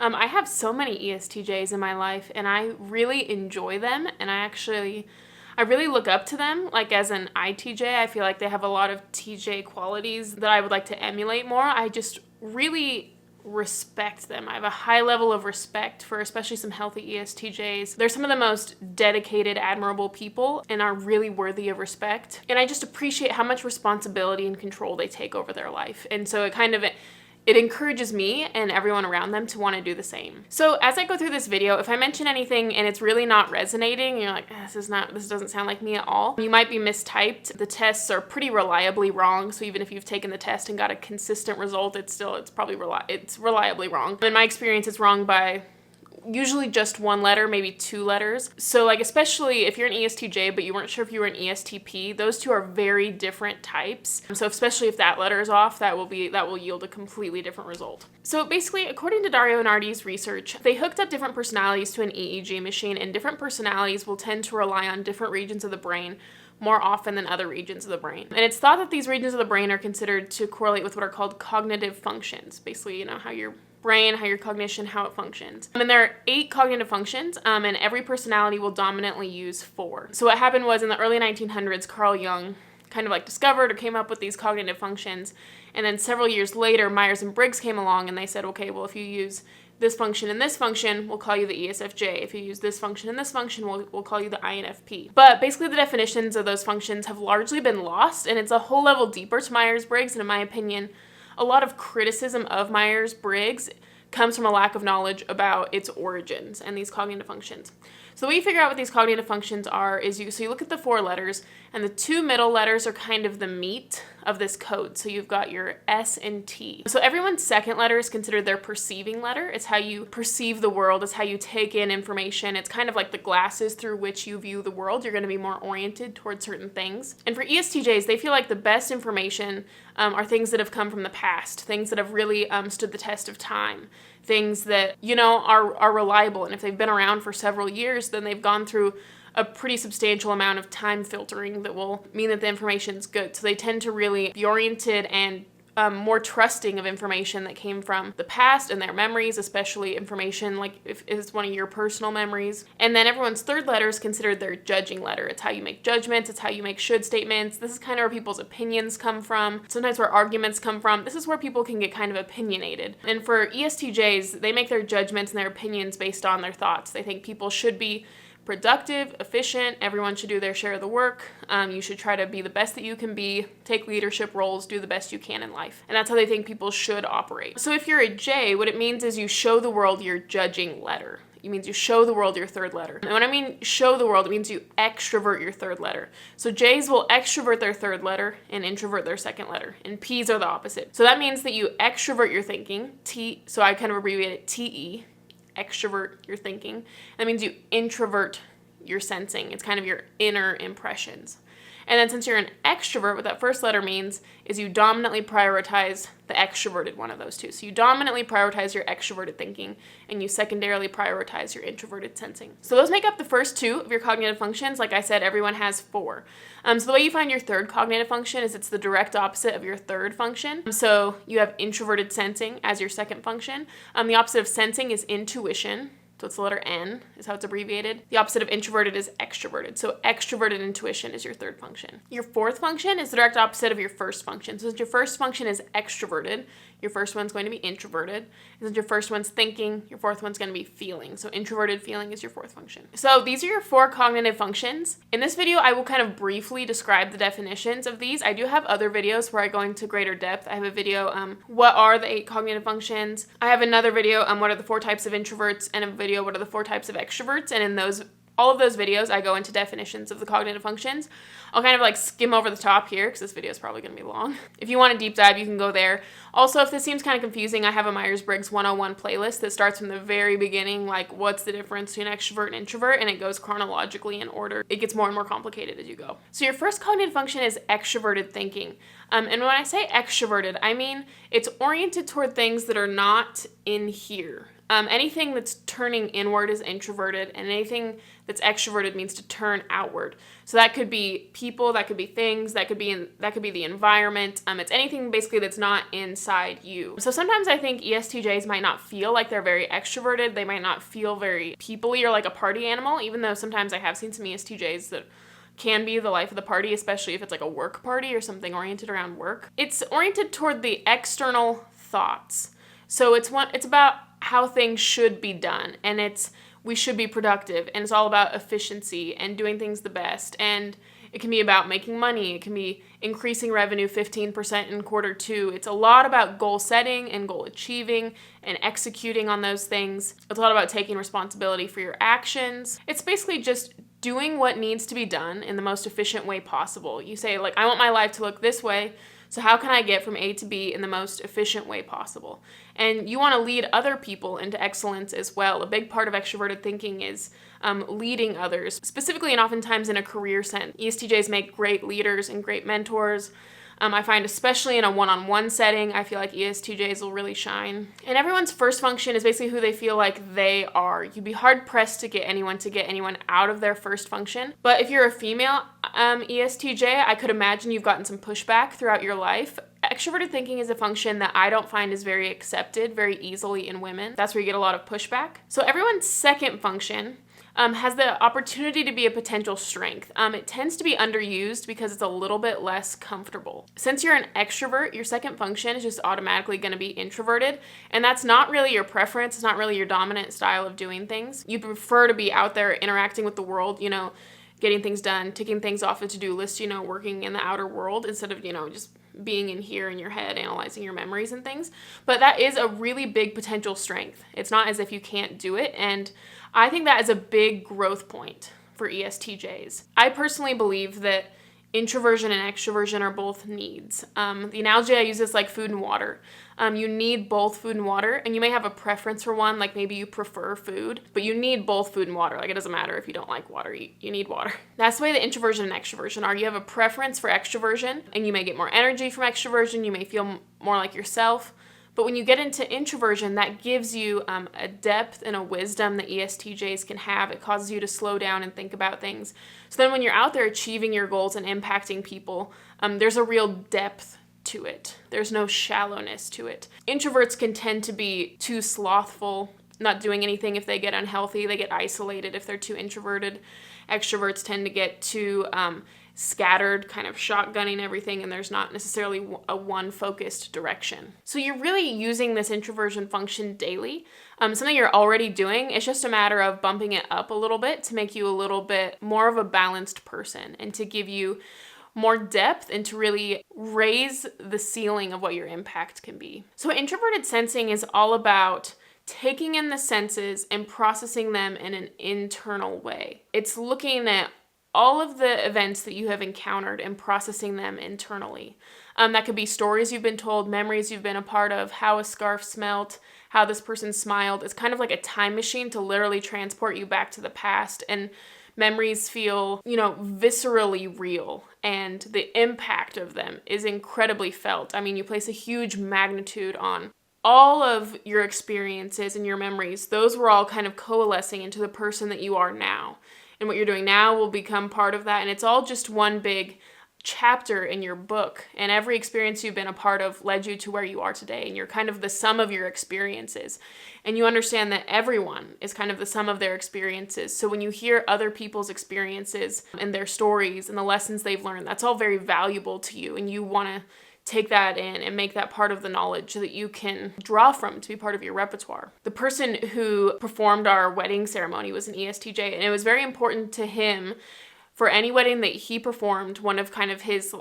I have so many ESTJs in my life, and I really enjoy them, and I really look up to them. Like as an ITJ, I feel like they have a lot of TJ qualities that I would like to emulate more. I just really respect them. I have a high level of respect for especially some healthy ESTJs. They're some of the most dedicated, admirable people and are really worthy of respect. And I just appreciate how much responsibility and control they take over their life. And so it encourages me and everyone around them to want to do the same. So as I go through this video, if I mention anything and it's really not resonating, and you're like, this doesn't sound like me at all, you might be mistyped. The tests are pretty reliably wrong. So even if you've taken the test and got a consistent result, it's reliably wrong. In my experience, it's wrong by usually just one letter, maybe two letters. So like, especially if you're an ESTJ, but you weren't sure if you were an ESTP, those two are very different types. So especially if that letter is off, that will yield a completely different result. So basically, according to Dario and Artie's research, they hooked up different personalities to an EEG machine, and different personalities will tend to rely on different regions of the brain more often than other regions of the brain. And it's thought that these regions of the brain are considered to correlate with what are called cognitive functions. Basically, how your brain, how your cognition, how it functions. And there are 8 cognitive functions, and every personality will dominantly use 4. So what happened was in the early 1900s, Carl Jung kind of discovered or came up with these cognitive functions. And then several years later, Myers and Briggs came along and they said, okay, well, if you use this function and this function, we'll call you the ESFJ. If you use this function and this function, we'll call you the INFP. But basically the definitions of those functions have largely been lost, and it's a whole level deeper to Myers Briggs, and in my opinion, a lot of criticism of Myers Briggs comes from a lack of knowledge about its origins and these cognitive functions. So the way you figure out what these cognitive functions are is you look at the 4 letters, and the 2 middle letters are kind of the meat of this code. So you've got your S and T. So everyone's second letter is considered their perceiving letter. It's how you perceive the world. It's how you take in information. It's kind of like the glasses through which you view the world. You're going to be more oriented towards certain things. And for ESTJs, they feel like the best information are things that have come from the past, things that have really stood the test of time, things that, are reliable. And if they've been around for several years, then they've gone through a pretty substantial amount of time filtering that will mean that the information's good. So they tend to really be oriented and more trusting of information that came from the past and their memories, especially information like if it's one of your personal memories. And then everyone's third letter is considered their judging letter. It's how you make judgments. It's how you make should statements. This is kind of where people's opinions come from. Sometimes where arguments come from. This is where people can get kind of opinionated. And for ESTJs, they make their judgments and their opinions based on their thoughts. They think people should be productive, efficient, everyone should do their share of the work. You should try to be the best that you can be, take leadership roles, do the best you can in life. And that's how they think people should operate. So if you're a J, what it means is you show the world your judging letter. It means you show the world your third letter. And when I mean show the world, it means you extrovert your third letter. So J's will extrovert their third letter and introvert their second letter. And P's are the opposite. So that means that you extrovert your thinking, T, so I kind of abbreviate it TE, extrovert your thinking. That means you introvert your sensing. It's kind of your inner impressions. And then since you're an extrovert, what that first letter means is you dominantly prioritize the extroverted one of those two. So you dominantly prioritize your extroverted thinking, and you secondarily prioritize your introverted sensing. So those make up the first 2 of your cognitive functions. Like I said, everyone has 4. So the way you find your third cognitive function is it's the direct opposite of your third function. So you have introverted sensing as your second function. The opposite of sensing is intuition. So it's the letter N is how it's abbreviated. The opposite of introverted is extroverted. So extroverted intuition is your third function. Your fourth function is the direct opposite of your first function. So since your first function is extroverted, your first one's going to be introverted. And since your first one's thinking, your fourth one's going to be feeling. So introverted feeling is your fourth function. So these are your 4 cognitive functions. In this video, I will kind of briefly describe the definitions of these. I do have other videos where I go into greater depth. I have a video, what are the 8 cognitive functions? I have another video, what are the 4 types of introverts, and a video, what are the 4 types of extroverts? And in all of those videos, I go into definitions of the cognitive functions. I'll kind of skim over the top here because this video is probably going to be long. If you want a deep dive, you can go there. Also, if this seems kind of confusing, I have a Myers Briggs 101 playlist that starts from the very beginning, what's the difference between extrovert and introvert, and it goes chronologically in order. It gets more and more complicated as you go. So your first cognitive function is extroverted thinking. And when I say extroverted, I mean it's oriented toward things that are not in here. Anything that's turning inward is introverted, and anything that's extroverted means to turn outward. So that could be people, that could be things, that could be the environment. It's anything basically that's not inside you. So sometimes I think ESTJs might not feel like they're very extroverted. They might not feel very people-y or like a party animal, even though sometimes I have seen some ESTJs that can be the life of the party, especially if it's like a work party or something oriented around work. It's oriented toward the external thoughts. So it's about how things should be done, and we should be productive, and it's all about efficiency and doing things the best, and it can be about making money, it can be increasing revenue 15% in quarter 2. It's a lot about goal setting and goal achieving and executing on those things. It's a lot about taking responsibility for your actions. It's basically just doing what needs to be done in the most efficient way possible. You say, like, I want my life to look this way, so how can I get from A to B in the most efficient way possible? And you want to lead other people into excellence as well. A big part of extroverted thinking is leading others, specifically and oftentimes in a career sense. ESTJs make great leaders and great mentors. I find especially in a one-on-one setting, I feel like ESTJs will really shine. And everyone's first function is basically who they feel like they are. You'd be hard-pressed to get anyone out of their first function. But if you're a female ESTJ, I could imagine you've gotten some pushback throughout your life. Extroverted thinking is a function that I don't find is very accepted very easily in women. That's where you get a lot of pushback. So everyone's second function has the opportunity to be a potential strength. It tends to be underused because it's a little bit less comfortable. Since you're an extrovert, your second function is just automatically going to be introverted, and that's not really your preference. It's not really your dominant style of doing things. You prefer to be out there interacting with the world, getting things done, ticking things off a to-do list, working in the outer world instead of, just being in here in your head, analyzing your memories and things. But that is a really big potential strength. It's not as if you can't do it. And I think that is a big growth point for ESTJs. I personally believe that introversion and extroversion are both needs. The analogy I use is like food and water. You need both food and water, and you may have a preference for one, like maybe you prefer food, but you need both food and water. Like, it doesn't matter if you don't like water, you need water. That's the way the introversion and extroversion are. You have a preference for extroversion, and you may get more energy from extroversion, you may feel more like yourself. But when you get into introversion, that gives you a depth and a wisdom that ESTJs can have. It causes you to slow down and think about things. So then when you're out there achieving your goals and impacting people, there's a real depth to it. There's no shallowness to it. Introverts can tend to be too slothful, not doing anything if they get unhealthy. They get isolated if they're too introverted. Extroverts tend to get too scattered, kind of shotgunning everything, and there's not necessarily a one focused direction. So you're really using this introversion function daily. Something you're already doing. It's just a matter of bumping it up a little bit to make you a little bit more of a balanced person and to give you more depth and to really raise the ceiling of what your impact can be. So introverted sensing is all about taking in the senses and processing them in an internal way. It's looking at all of the events that you have encountered and processing them internally. That could be stories you've been told, memories you've been a part of, how a scarf smelt, how this person smiled. It's kind of like a time machine to literally transport you back to the past, and memories feel, viscerally real, and the impact of them is incredibly felt. I mean, you place a huge magnitude on all of your experiences and your memories. Those were all kind of coalescing into the person that you are now. And what you're doing now will become part of that. And it's all just one big chapter in your book. And every experience you've been a part of led you to where you are today. And you're kind of the sum of your experiences. And you understand that everyone is kind of the sum of their experiences. So when you hear other people's experiences and their stories and the lessons they've learned, that's all very valuable to you. And you want to take that in and make that part of the knowledge so that you can draw from to be part of your repertoire. The person who performed our wedding ceremony was an ESTJ, and it was very important to him for any wedding that he performed. One of kind of his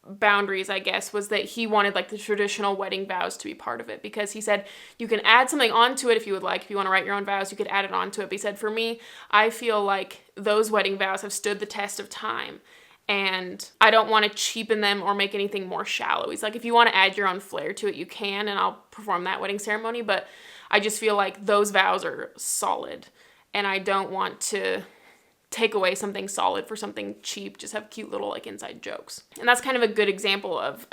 boundaries, I guess, was that he wanted the traditional wedding vows to be part of it, because he said you can add something onto it if you would like. If you want to write your own vows, you could add it onto it. But he said, for me, I feel like those wedding vows have stood the test of time, and I don't want to cheapen them or make anything more shallow. He's like, if you want to add your own flair to it, you can, and I'll perform that wedding ceremony, but I just feel like those vows are solid, and I don't want to take away something solid for something cheap, just have cute little inside jokes. And that's kind of a good example of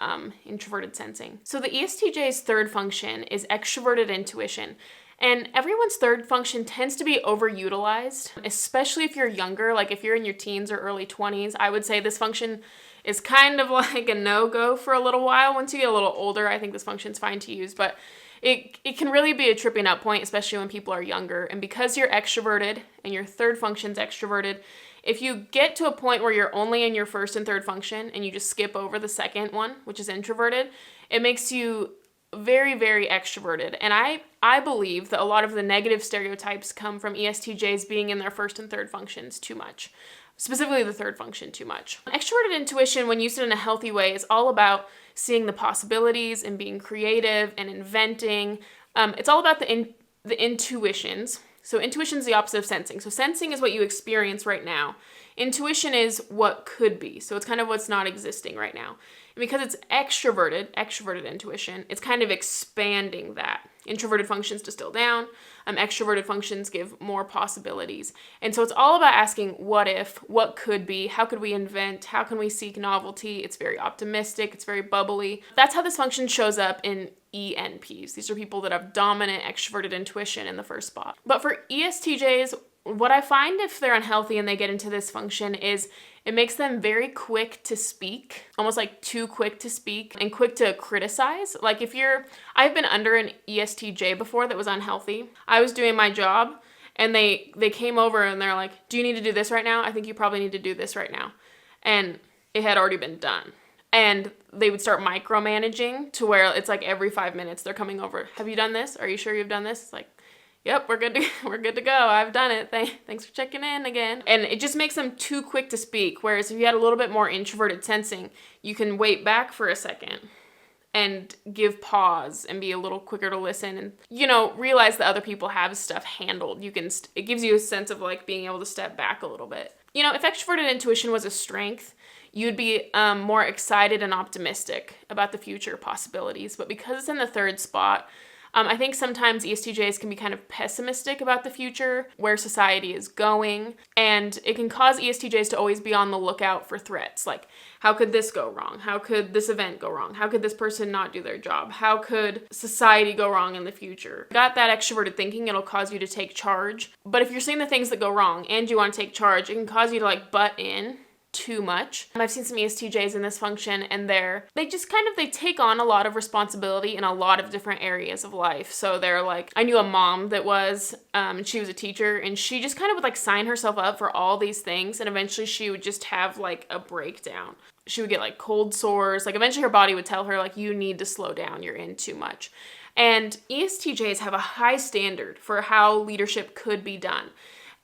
introverted sensing. So the ESTJ's third function is extroverted intuition. And everyone's third function tends to be overutilized, especially if you're younger. Like if you're in your teens or early 20s, I would say this function is kind of like a no-go for a little while. Once you get a little older, I think this function's fine to use, but it can really be a tripping up point, especially when people are younger. And because you're extroverted and your third function's extroverted, if you get to a point where you're only in your first and third function and you just skip over the second one, which is introverted, it makes you very, very extroverted. And I believe that a lot of the negative stereotypes come from ESTJs being in their first and third functions too much. Specifically the third function too much. Extroverted intuition, when used in a healthy way, is all about seeing the possibilities and being creative and inventing. It's all about the intuitions. So intuition is the opposite of sensing. So sensing is what you experience right now. Intuition is what could be. So it's kind of what's not existing right now. And because it's extroverted intuition, it's kind of expanding that. Introverted functions distill down. Extroverted functions give more possibilities. And so it's all about asking what if, what could be, how could we invent, how can we seek novelty. It's very optimistic, it's very bubbly. That's how this function shows up in ENPs. These are people that have dominant extroverted intuition in the first spot. But for ESTJs, what I find if they're unhealthy and they get into this function is it makes them very quick to speak, almost like too quick to speak and quick to criticize. Like I've been under an ESTJ before that was unhealthy. I was doing my job and they came over and they're like, do you need to do this right now? I think you probably need to do this right now. And it had already been done. And they would start micromanaging to where it's like every 5 minutes they're coming over. Have you done this? Are you sure you've done this? It's like, yep, we're good to go. I've done it. Thanks for checking in again. And it just makes them too quick to speak. Whereas if you had a little bit more introverted sensing, you can wait back for a second and give pause and be a little quicker to listen and, realize that other people have stuff handled. It gives you a sense of like being able to step back a little bit. If extroverted intuition was a strength, you'd be more excited and optimistic about the future possibilities. But because it's in the third spot, I think sometimes ESTJs can be kind of pessimistic about the future, where society is going, and it can cause ESTJs to always be on the lookout for threats. Like, how could this go wrong? How could this event go wrong? How could this person not do their job? How could society go wrong in the future? Got that extroverted thinking, it'll cause you to take charge. But if you're seeing the things that go wrong and you want to take charge, it can cause you to butt in too much. I've seen some ESTJs in this function and they take on a lot of responsibility in a lot of different areas of life. So they're like, I knew a mom that was, and she was a teacher, and she just kind of would sign herself up for all these things, and eventually she would just have a breakdown. She would get cold sores. Eventually her body would tell her you need to slow down, you're in too much. And ESTJs have a high standard for how leadership could be done.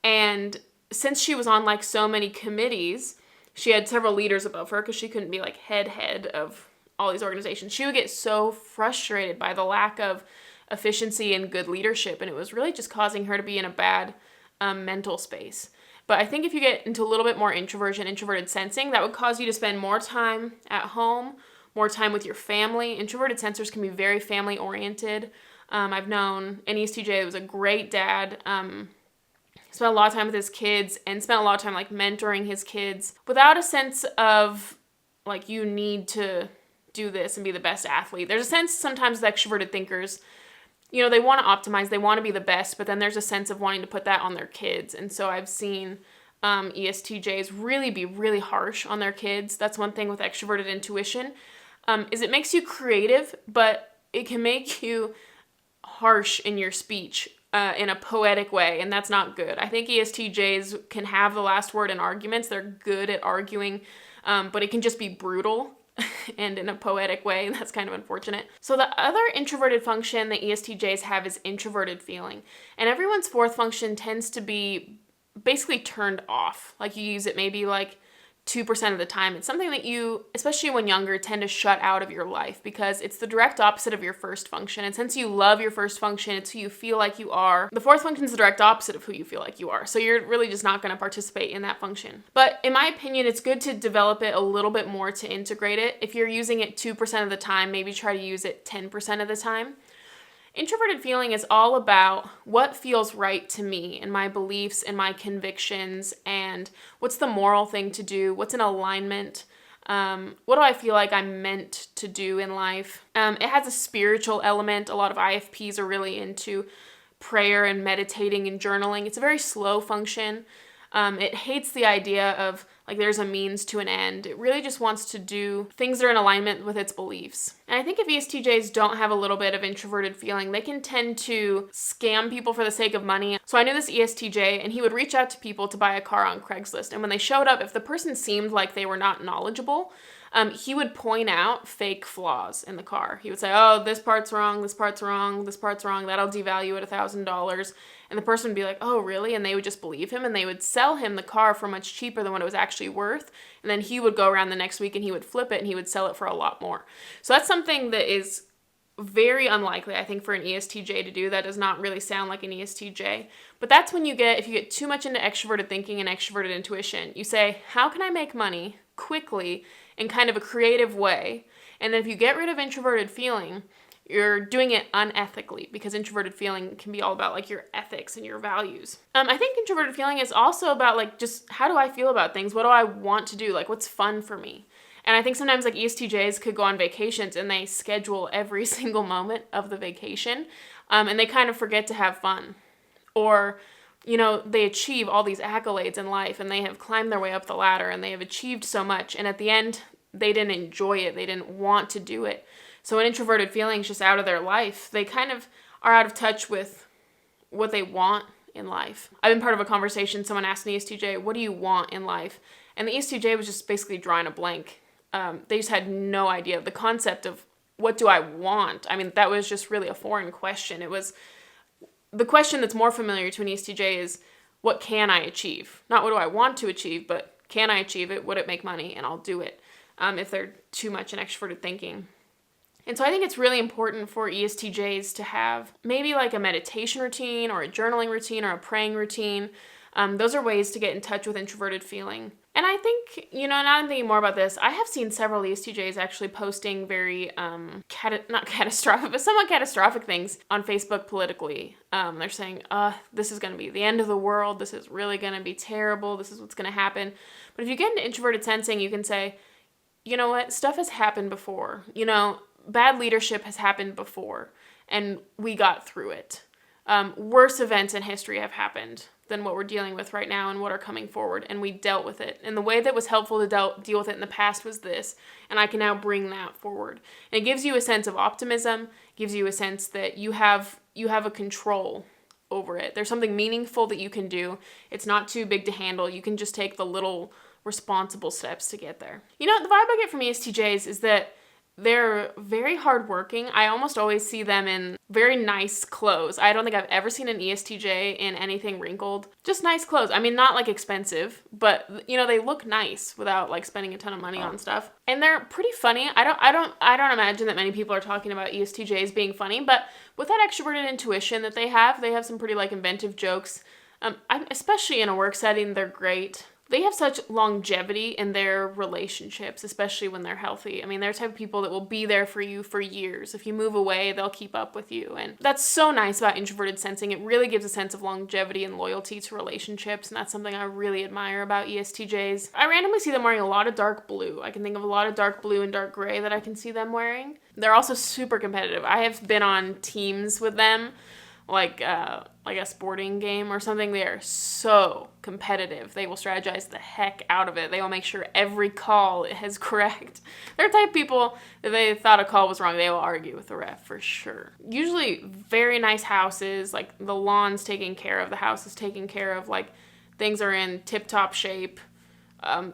And since she was on so many committees, she had several leaders above her because she couldn't be head of all these organizations. She would get so frustrated by the lack of efficiency and good leadership, and it was really just causing her to be in a bad mental space. But I think if you get into a little bit more introversion, introverted sensing, that would cause you to spend more time at home, more time with your family. Introverted sensors can be very family oriented. I've known an ESTJ that was a great dad, spent a lot of time with his kids and spent a lot of time mentoring his kids without a sense of you need to do this and be the best athlete. There's a sense sometimes with extroverted thinkers, they want to optimize, they want to be the best, but then there's a sense of wanting to put that on their kids. And so I've seen ESTJs really be really harsh on their kids. That's one thing with extroverted intuition, is it makes you creative, but it can make you harsh in your speech. In a poetic way, and that's not good. I think ESTJs can have the last word in arguments. They're good at arguing, but it can just be brutal and in a poetic way, and that's kind of unfortunate. So the other introverted function that ESTJs have is introverted feeling, and everyone's fourth function tends to be basically turned off. You use it maybe 2% of the time. It's something that you, especially when younger, tend to shut out of your life because it's the direct opposite of your first function. And since you love your first function, it's who you feel like you are. The fourth function is the direct opposite of who you feel like you are. So you're really just not going to participate in that function. But in my opinion, it's good to develop it a little bit more to integrate it. If you're using it 2% of the time, maybe try to use it 10% of the time. Introverted feeling is all about what feels right to me and my beliefs and my convictions and what's the moral thing to do, what's in alignment, what do I feel like I'm meant to do in life. It has a spiritual element. A lot of IFPs are really into prayer and meditating and journaling. It's a very slow function. It hates the idea of like there's a means to an end. It really just wants to do things that are in alignment with its beliefs. And I think if ESTJs don't have a little bit of introverted feeling, they can tend to scam people for the sake of money. So I knew this ESTJ, and he would reach out to people to buy a car on Craigslist. And when they showed up, if the person seemed like they were not knowledgeable, he would point out fake flaws in the car. He would say, oh, this part's wrong, this part's wrong, this part's wrong, that'll devalue it $1,000. And the person would be like, oh, really? And they would just believe him, and they would sell him the car for much cheaper than what it was actually worth. And then he would go around the next week and he would flip it and he would sell it for a lot more. So that's something that is very unlikely, I think, for an ESTJ to do. That does not really sound like an ESTJ. But that's when if you get too much into extroverted thinking and extroverted intuition, you say, how can I make money quickly in kind of a creative way? And then if you get rid of introverted feeling, you're doing it unethically, because introverted feeling can be all about like your ethics and your values. I think introverted feeling is also about like just how do I feel about things? What do I want to do? Like what's fun for me? And I think sometimes like ESTJs could go on vacations and they schedule every single moment of the vacation, and they kind of forget to have fun. Or, they achieve all these accolades in life and they have climbed their way up the ladder and they have achieved so much. And at the end, they didn't enjoy it. They didn't want to do it. So an introverted feeling is just out of their life. They kind of are out of touch with what they want in life. I've been part of a conversation. Someone asked an ESTJ, what do you want in life? And the ESTJ was just basically drawing a blank. They just had no idea of the concept of what do I want? I mean, that was just really a foreign question. It was the question that's more familiar to an ESTJ is, what can I achieve? Not what do I want to achieve, but can I achieve it? Would it make money? And I'll do it if they're too much in extroverted thinking. And so I think it's really important for ESTJs to have maybe like a meditation routine or a journaling routine or a praying routine. Those are ways to get in touch with introverted feeling. And I think, now I'm thinking more about this, I have seen several ESTJs actually posting very, not catastrophic, but somewhat catastrophic things on Facebook politically. They're saying, this is going to be the end of the world. This is really going to be terrible. This is what's going to happen. But if you get into introverted sensing, you can say, you know what, stuff has happened before. Bad leadership has happened before, and we got through it. Worse events in history have happened than what we're dealing with right now and what are coming forward, and we dealt with it. And the way that was helpful to deal with it in the past was this, and I can now bring that forward. And it gives you a sense of optimism, gives you a sense that you have a control over it. There's something meaningful that you can do. It's not too big to handle. You can just take the little responsible steps to get there. The vibe I get from ESTJs is that they're very hardworking. I almost always see them in very nice clothes. I don't think I've ever seen an ESTJ in anything wrinkled. Just nice clothes. I mean, not like expensive, but they look nice without like spending a ton of money on stuff. And they're pretty funny. I don't imagine that many people are talking about ESTJs being funny, but with that extroverted intuition that they have some pretty like inventive jokes. Especially in a work setting, they're great. They have such longevity in their relationships, especially when they're healthy. I mean, they're the type of people that will be there for you for years. If you move away, they'll keep up with you. And that's so nice about introverted sensing. It really gives a sense of longevity and loyalty to relationships. And that's something I really admire about ESTJs. I randomly see them wearing a lot of dark blue. I can think of a lot of dark blue and dark gray that I can see them wearing. They're also super competitive. I have been on teams with them, like a sporting game or something. They are so competitive. They will strategize the heck out of it. They will make sure every call is correct. They're the type of people, if they thought a call was wrong, they will argue with the ref for sure. Usually very nice houses, like the lawn's taken care of, the house is taken care of, like things are in tip-top shape.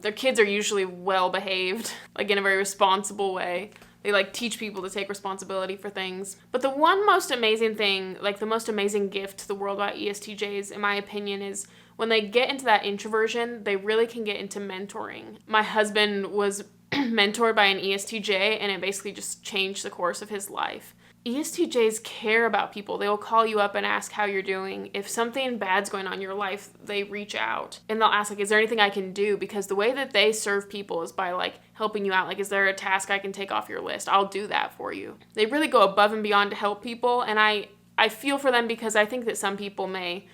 Their kids are usually well behaved, like in a very responsible way. They like teach people to take responsibility for things. But the one most amazing thing, like the most amazing gift to the world about ESTJs, in my opinion, is when they get into that introversion, they really can get into mentoring. My husband was mentored by an ESTJ, and it basically just changed the course of his life. ESTJs care about people. They will call you up and ask how you're doing. If something bad's going on in your life, they reach out and they'll ask, like, is there anything I can do? Because the way that they serve people is by like helping you out. Like, is there a task I can take off your list? I'll do that for you. They really go above and beyond to help people. And I feel for them, because I think that some people may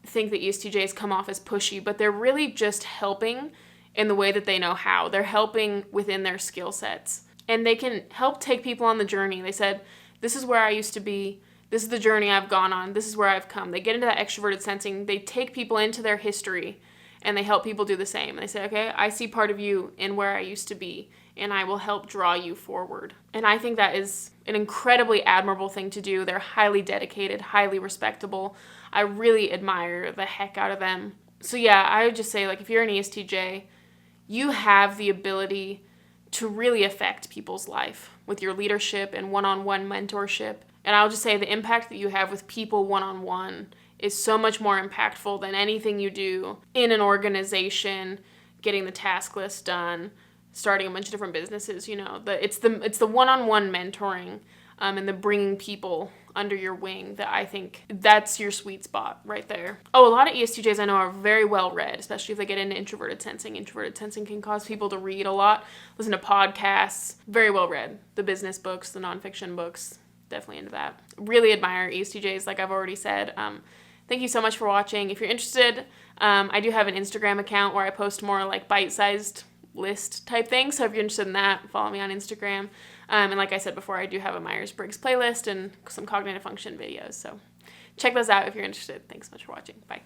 think that ESTJs come off as pushy, but they're really just helping in the way that they know how. They're helping within their skill sets, and they can help take people on the journey. They said, this is where I used to be. This is the journey I've gone on. This is where I've come. They get into that extroverted sensing. They take people into their history and they help people do the same. And they say, okay, I see part of you in where I used to be, and I will help draw you forward. And I think that is an incredibly admirable thing to do. They're highly dedicated, highly respectable. I really admire the heck out of them. So yeah, I would just say, like, if you're an ESTJ, you have the ability to really affect people's life with your leadership and one-on-one mentorship. And I'll just say the impact that you have with people one-on-one is so much more impactful than anything you do in an organization, getting the task list done, starting a bunch of different businesses. It's the one-on-one mentoring and the bringing people under your wing that I think that's your sweet spot right there. Oh, a lot of ESTJs I know are very well read, especially if they get into introverted sensing. Introverted sensing can cause people to read a lot, listen to podcasts, very well read. The business books, the nonfiction books, definitely into that. Really admire ESTJs, like I've already said. Thank you so much for watching. If you're interested, I do have an Instagram account where I post more like bite-sized list type things. So if you're interested in that, follow me on Instagram. And like I said before, I do have a Myers Briggs playlist and some cognitive function videos. So check those out if you're interested. Thanks so much for watching. Bye.